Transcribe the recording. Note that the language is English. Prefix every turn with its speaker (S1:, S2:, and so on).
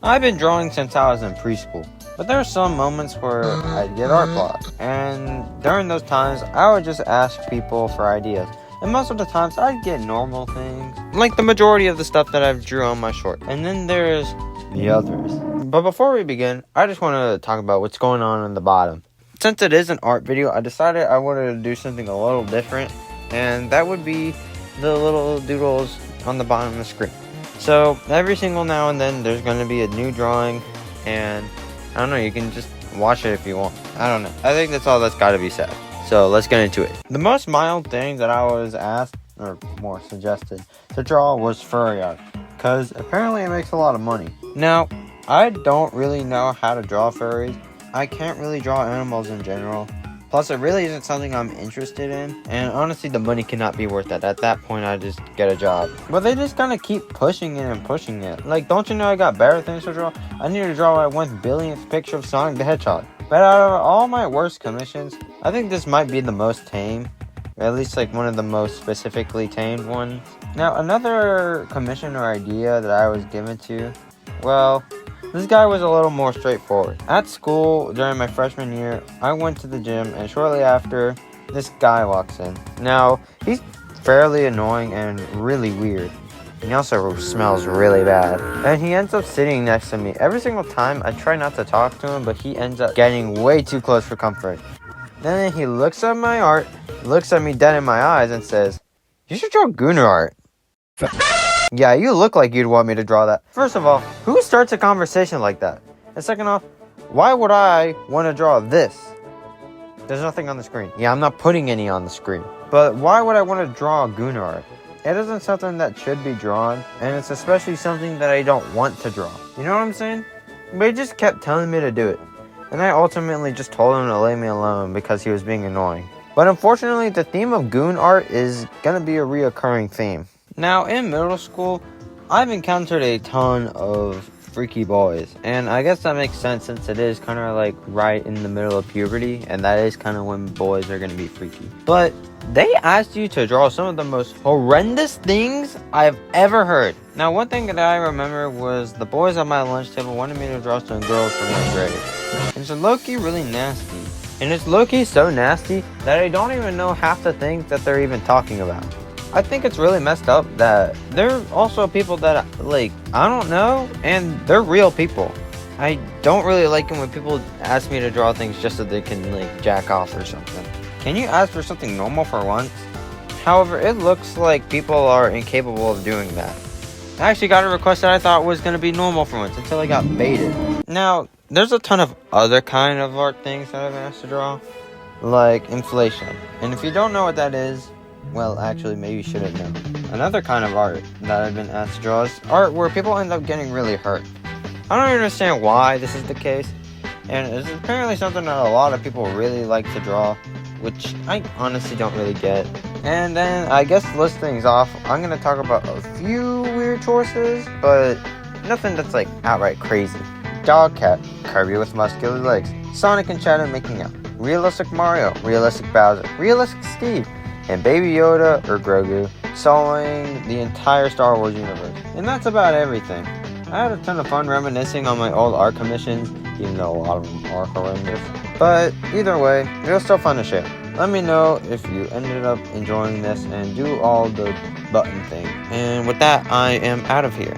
S1: I've been drawing since I was in preschool, but there are some moments where I'd get art block, and during those times, I would just ask people for ideas. And most of the times, I'd get normal things, like the majority of the stuff that I've drew on my short. And then there's the others. But before we begin, I just want to talk about what's going on the bottom. Since it is an art video, I decided I wanted to do something a little different, and that would be the little doodles on the bottom of the screen. So every single now and then there's going to be a new drawing, and I don't know, you can just watch it if you want. I don't know. I think that's all that's got to be said. So let's get into it. The most mild thing that I was asked, or more suggested, to draw was furry art, because apparently it makes a lot of money. Now, I don't really know how to draw furries. I can't really draw animals in general. Plus, it really isn't something I'm interested in, and honestly, the money cannot be worth it. At that point, I just get a job. But they just kind of keep pushing it and pushing it. Like, don't you know I got better things to draw? I need to draw my 1 billionth picture of Sonic the Hedgehog. But out of all my worst commissions, I think this might be the most tame. Or at least, like, one of the most specifically tamed ones. Now, another commission or idea that I was given to, well, this guy was a little more straightforward. At school, during my freshman year, I went to the gym, and shortly after, this guy walks in. Now, he's fairly annoying and really weird. He also smells really bad. And he ends up sitting next to me. Every single time, I try not to talk to him, but he ends up getting way too close for comfort. Then he looks at my art, looks at me dead in my eyes, and says, "You should draw Gooner art." Yeah, you look like you'd want me to draw that. First of all, who starts a conversation like that? And second off, why would I want to draw this? There's nothing on the screen. Yeah, I'm not putting any on the screen. But why would I want to draw Gooner art? It isn't something that should be drawn, and it's especially something that I don't want to draw. You know what I'm saying? But he just kept telling me to do it. And I ultimately just told him to leave me alone because he was being annoying. But unfortunately, the theme of Goon art is going to be a reoccurring theme. Now, in middle school, I've encountered a ton of freaky boys, and I guess that makes sense since it is kind of like right in the middle of puberty, and that is kind of when boys are going to be freaky. But they asked you to draw some of the most horrendous things I've ever heard. Now, one thing that I remember was the boys at my lunch table wanted me to draw some girls from my grade. And it's low-key really nasty. And it's low-key so nasty that I don't even know half the things that they're even talking about. I think it's really messed up that there are also people that, like, I don't know, and they're real people. I don't really like it when people ask me to draw things just so they can, like, jack off or something. Can you ask for something normal for once? However, it looks like people are incapable of doing that. I actually got a request that I thought was going to be normal for once until I got baited. Now, there's a ton of other kind of art things that I've been asked to draw, like inflation. And if you don't know what that is, well, actually, maybe you shouldn't know. Another kind of art that I've been asked to draw is art where people end up getting really hurt. I don't understand why this is the case, and it's apparently something that a lot of people really like to draw, which I honestly don't really get. And then, I guess to list things off, I'm going to talk about a few weird choices, but nothing that's like outright crazy. Dog cat, Kirby with muscular legs, Sonic and Shadow making out, realistic Mario, realistic Bowser, realistic Steve, and Baby Yoda or Grogu soloing the entire Star Wars universe. And that's about everything. I had a ton of fun reminiscing on my old art commissions, even though a lot of them are horrendous. But either way, it was still fun to share. Let me know if you ended up enjoying this and do all the button thing. And with that, I am out of here.